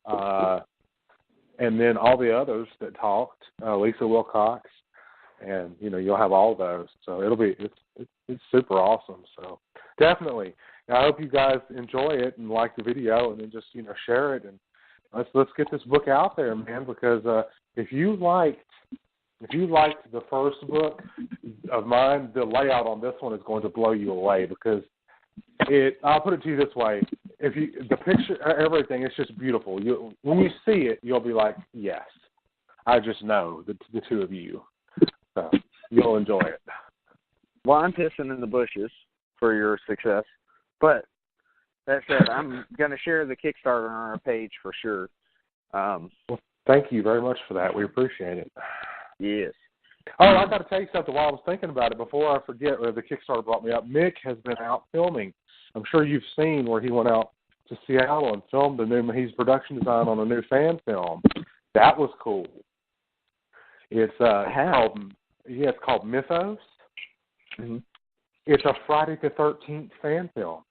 and then all the others that talked, Lisa Wilcox, and you'll have all those. So it's super awesome. So definitely, I hope you guys enjoy it and like the video, and then just share it, and let's get this book out there, man. Because if you liked the first book of mine, the layout on this one is going to blow you away, because I'll put it to you this way: the picture, everything, it's just beautiful. When you see it, you'll be like, yes, I just know the two of you. So you'll enjoy it. Well, I'm pissing in the bushes for your success, but that said, I'm going to share the Kickstarter on our page for sure. Well, thank you very much for that. We appreciate it. Yes. Oh, I got to tell you something while I was thinking about it. Before I forget, the Kickstarter brought me up. Mick has been out filming. I'm sure you've seen where he went out to Seattle and filmed he's production design on a new fan film. That was cool. It's called Mythos. Mm-hmm. It's a Friday the 13th fan film.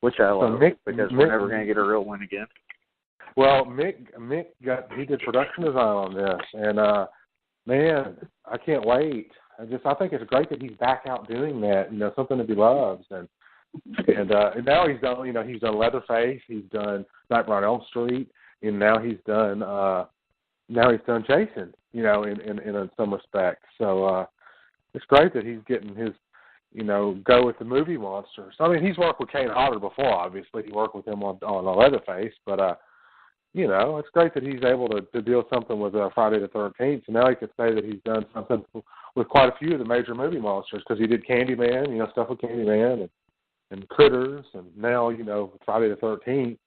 Which I love, because we're never going to get a real one again. Well, Mick he did production design on this, and man, I can't wait. I think it's great that he's back out doing that. Something that he loves, and now he's done Leatherface, he's done Nightmare on Elm Street, and now he's done Jason. In some respects, so it's great that he's getting his go with the movie monsters. I mean, he's worked with Kane Hodder before. Obviously, he worked with him on Leatherface, but it's great that he's able to do something with Friday the 13th. So now he could say that he's done something with quite a few of the major movie monsters, because he did Candyman, stuff with Candyman and Critters, and now Friday the 13th.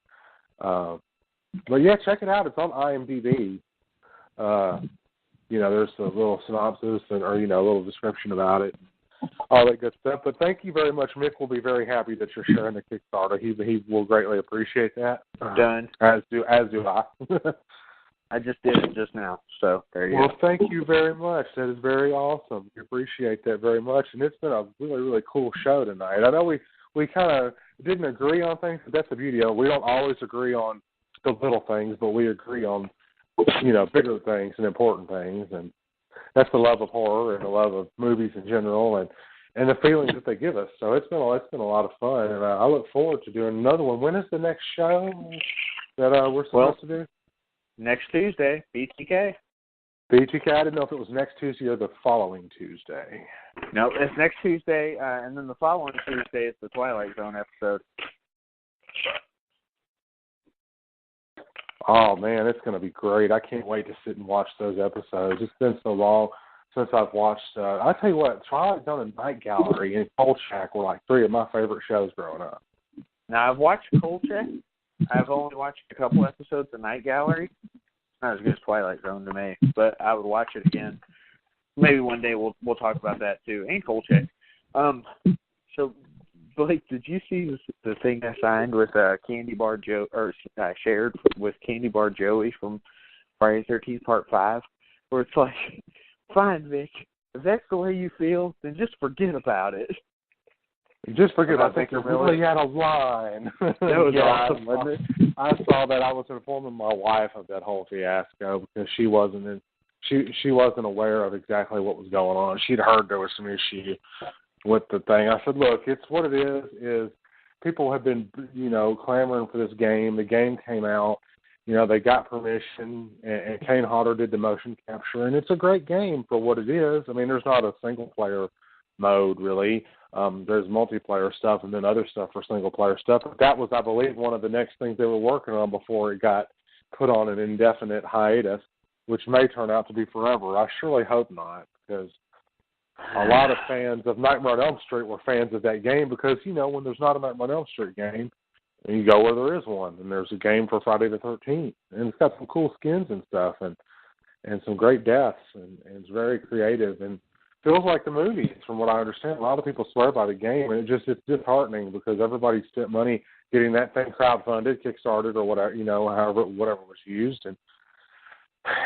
But yeah, check it out. It's on IMDb. There's a little synopsis or a little description about it, all that good stuff. But thank you very much. Mick will be very happy that you're sharing the Kickstarter. He will greatly appreciate that. Done. As do I. I just did it just now, so there you go. Well, thank you very much. That is very awesome. We appreciate that very much, and it's been a really, really cool show tonight. I know we kind of didn't agree on things, but that's the beauty of it. We don't always agree on the little things, but we agree on bigger things and important things, and that's the love of horror and the love of movies in general, and the feelings that they give us. So it's been a lot of fun, and I look forward to doing another one. When is the next show that we're supposed to do? Next Tuesday, BTK. BTK. I didn't know if it was next Tuesday or the following Tuesday. No, it's next Tuesday, and then the following Tuesday is the Twilight Zone episode. Oh, man, it's going to be great. I can't wait to sit and watch those episodes. It's been so long since I've watched. I tell you what, Twilight Zone and Night Gallery and Kolchak were like three of my favorite shows growing up. Now, I've watched Kolchak. I've only watched a couple episodes of Night Gallery. It's not as good as Twilight Zone to me, but I would watch it again. Maybe one day we'll talk about that too. And Kolchak. So, Blake, did you see the thing I signed with Candy Bar Joe, or I shared with Candy Bar Joey from Friday the 13th Part 5, where it's like, fine, Vic, if that's the way you feel, then just forget about it. Just forget. I think it really had a line. That was awesome, wasn't it? I saw that. I was informing my wife of that whole fiasco because she wasn't aware of exactly what was going on. She'd heard there was some issue with the thing. I said, look, it's what it is people have been, clamoring for this game. The game came out, they got permission, and Kane Hodder did the motion capture, and it's a great game for what it is. I mean, there's not a single-player mode, really. There's multiplayer stuff and then other stuff for single-player stuff. But that was, I believe, one of the next things they were working on before it got put on an indefinite hiatus, which may turn out to be forever. I surely hope not, because a lot of fans of Nightmare on Elm Street were fans of that game because, when there's not a Nightmare on Elm Street game, you go where there is one, and there's a game for Friday the 13th. And it's got some cool skins and stuff and some great deaths, and it's very creative and feels like the movies, from what I understand. A lot of people swear by the game, and it's disheartening because everybody spent money getting that thing crowdfunded, Kickstarted, or whatever, whatever was used, and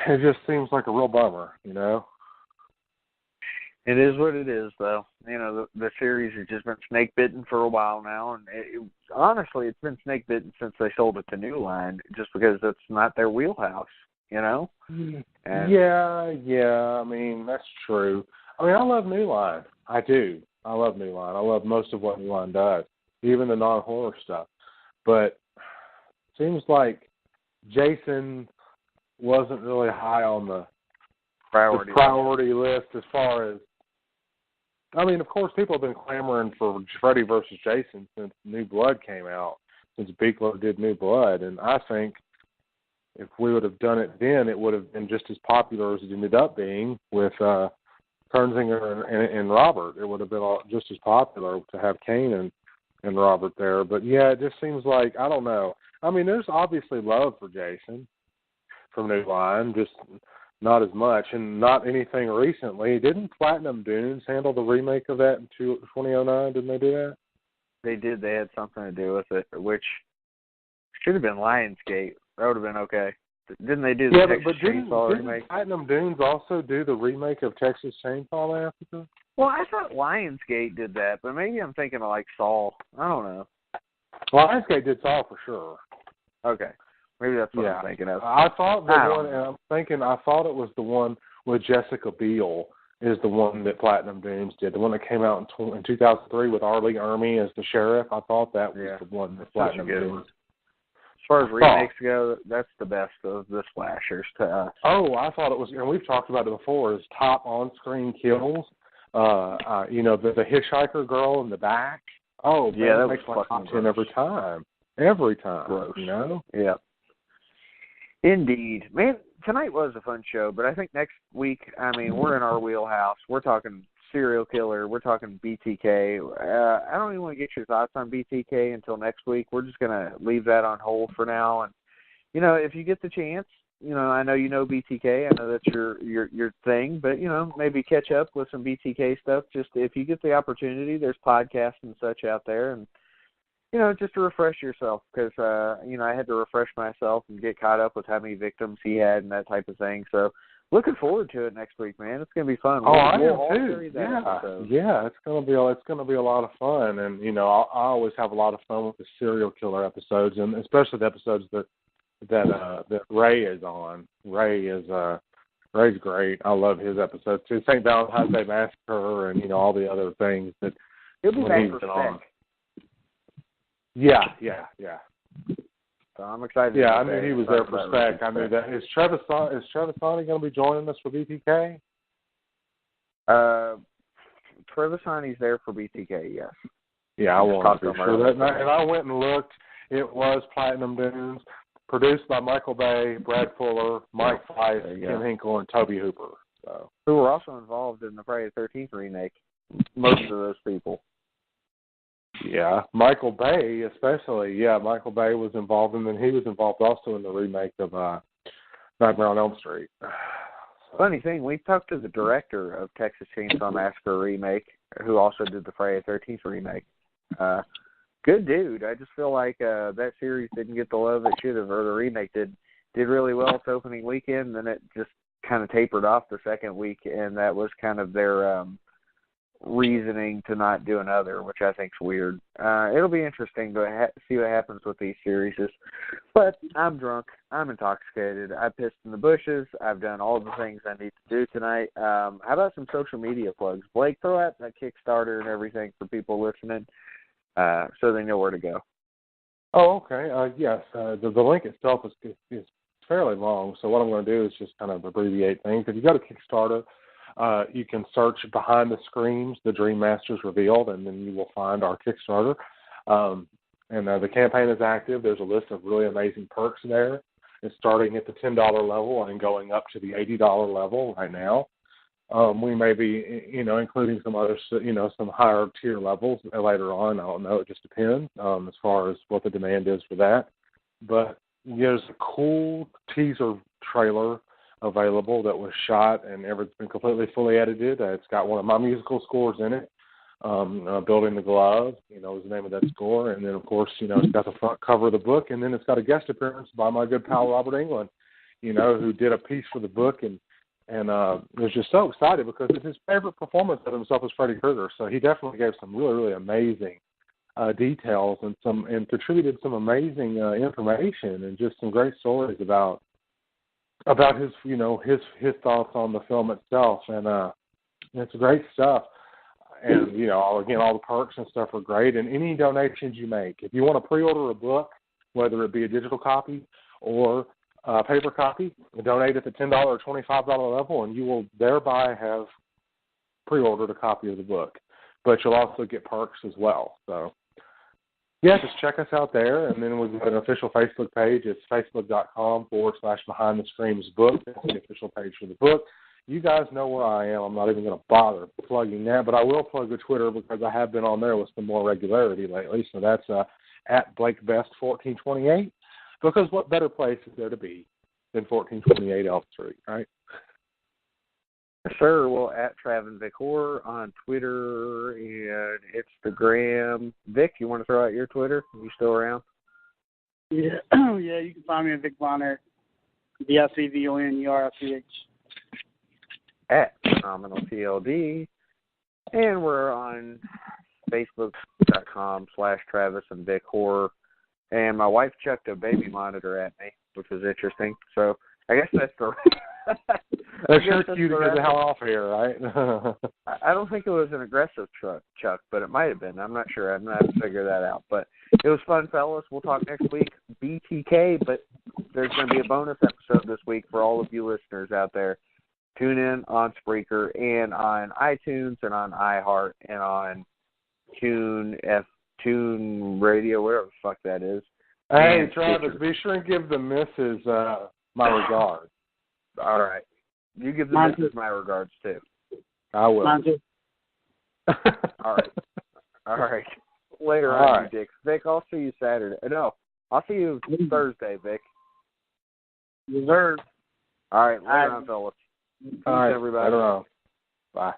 it just seems like a real bummer, It is what it is, though. You know, the series has just been snake bitten for a while now, and honestly, it's been snake bitten since they sold it to New Line, just because that's not their wheelhouse. You know? And yeah. I mean, that's true. I mean, I love New Line. I do. I love New Line. I love most of what New Line does, even the non-horror stuff. But it seems like Jason wasn't really high on the priority list as far as, I mean, of course, people have been clamoring for Freddy versus Jason since New Blood came out, since Buechler did New Blood, and I think if we would have done it then, it would have been just as popular as it ended up being with Kernzinger and Robert. It would have been just as popular to have Kane and Robert there. But, yeah, it just seems like, I don't know. I mean, there's obviously love for Jason from New Line, just not as much, and not anything recently. Didn't Platinum Dunes handle the remake of that in 2009? Didn't they do that? they did. They had something to do with it, which should have been Lionsgate. That would have been okay. Didn't they do the Texas Chainsaw remake? Didn't Platinum Dunes also do the remake of Texas Chainsaw Massacre? Well, I thought Lionsgate did that, but maybe I'm thinking of like Saw. I don't know. Lionsgate did Saw for sure. Okay. Maybe that's what I'm thinking of. I thought I thought it was the one with Jessica Biel is the one that Platinum Dunes did. The one that came out in 2003 with R. Lee Ermey as the sheriff. I thought that was the one that Platinum Dunes. As far as remakes go, that's the best of the slashers to us. Oh, I thought it was, and we've talked about it before, is top on-screen kills. The hitchhiker girl in the back. Oh, man, that makes my top 10 every time. Every time. Gross. You know? Yeah. Indeed. Man, tonight was a fun show, but I think next week, we're in our wheelhouse. We're talking serial killer. We're talking BTK. I don't even want to get your thoughts on BTK until next week. We're just going to leave that on hold for now. And, if you get the chance, I know BTK. I know that's your thing, but, maybe catch up with some BTK stuff. Just if you get the opportunity, there's podcasts and such out there. And, just to refresh yourself because, I had to refresh myself and get caught up with how many victims he had and that type of thing. So looking forward to it next week, man. It's going to be fun. I am too. Yeah, it's going to be a lot of fun. And, I always have a lot of fun with the serial killer episodes, and especially the episodes that Ray is on. Ray's great. I love his episodes too. St. Valentine's Day Massacre and, all the other things that he'll be back for Spec. Yeah. So I'm excited. Yeah, I knew he was there for Spec. I knew that. Is Trevisani going to be joining us for BTK? Trevisani's there for BTK, yes. Yeah, I wanted to be sure that. And I went and looked. It was Platinum Dunes, produced by Michael Bay, Brad Fuller, Mike Fife, Kim Hinkle, and Toby Hooper. So. Who were also involved in the Friday the 13th remake. Most of those people. Yeah, Michael Bay especially. Yeah, Michael Bay was involved, and then he was involved also in the remake of Nightmare on Elm Street. So. Funny thing, we talked to the director of Texas Chainsaw Massacre remake, who also did the Friday the 13th remake. Good dude. I just feel like that series didn't get the love it should have, or the remake did really well its opening weekend, then it just kind of tapered off the second week, and that was kind of their reasoning to not do another, which I think's weird. It'll be interesting to see what happens with these series. But I'm drunk. I'm intoxicated. I pissed in the bushes. I've done all the things I need to do tonight. How about some social media plugs? Blake, throw out that Kickstarter and everything for people listening so they know where to go. Oh, okay. Yes. The link itself is fairly long, so what I'm going to do is just kind of abbreviate things. If you go to Kickstarter, you can search Behind the Screams, The Dream Masters Revealed, and then you will find our Kickstarter. And the campaign is active. There's a list of really amazing perks there. It's starting at the $10 level and going up to the $80 level right now. We may be, including some other, some higher tier levels later on. I don't know. It just depends as far as what the demand is for that. But there's a cool teaser trailer available that was shot and it's been completely fully edited. It's got one of my musical scores in it. Building the Glove, is the name of that score. And then, of course, it's got the front cover of the book. And then it's got a guest appearance by my good pal Robert Englund, who did a piece for the book and And was just so excited because it's his favorite performance of himself as Freddy Krueger. So he definitely gave some really, really amazing details and contributed some amazing information and just some great stories about his his thoughts on the film itself. And it's great stuff. And all the perks and stuff are great. And any donations you make, if you want to pre-order a book, whether it be a digital copy or paper copy, donate at the $10 or $25 level, and you will thereby have pre-ordered a copy of the book. But you'll also get perks as well. So, yeah, just check us out there. And then we've got an official Facebook page. It's facebook.com/BehindTheScreamsBook. That's the official page for the book. You guys know where I am. I'm not even going to bother plugging that, but I will plug the Twitter because I have been on there with some more regularity lately. So that's at BlakeBest1428. Because what better place is there to be than 1428 Elm Street, right? Sure. Well, at Travis Vic Horror on Twitter and Instagram. Vic, you want to throw out your Twitter? Are you still around? Yeah, yeah. You can find me at Vic Bonner, VICVONERFCH. At Phenomenal TLD. And we're on Facebook.com/Travis and Vic Horror. And my wife chucked a baby monitor at me, which was interesting. So I guess that's the. That's sure cute to get the hell off here, right? I don't think it was an aggressive chuck, but it might have been. I'm not sure. I'm going to have to figure that out. But it was fun, fellas. We'll talk next week. BTK, but there's going to be a bonus episode this week for all of you listeners out there. Tune in on Spreaker and on iTunes and on iHeart and on Tune Radio, whatever the fuck that is. Hey, Travis, be sure and give the missus my regards. All right. You give the missus my regards, too. I will. Mine too. All right. All right. Later All on, right. Dick. Vic, I'll see you Saturday. No, I'll see you Thursday, Vic. Reserve. All right. Later on, fellas. Peace, All right. everybody. Later on. Bye.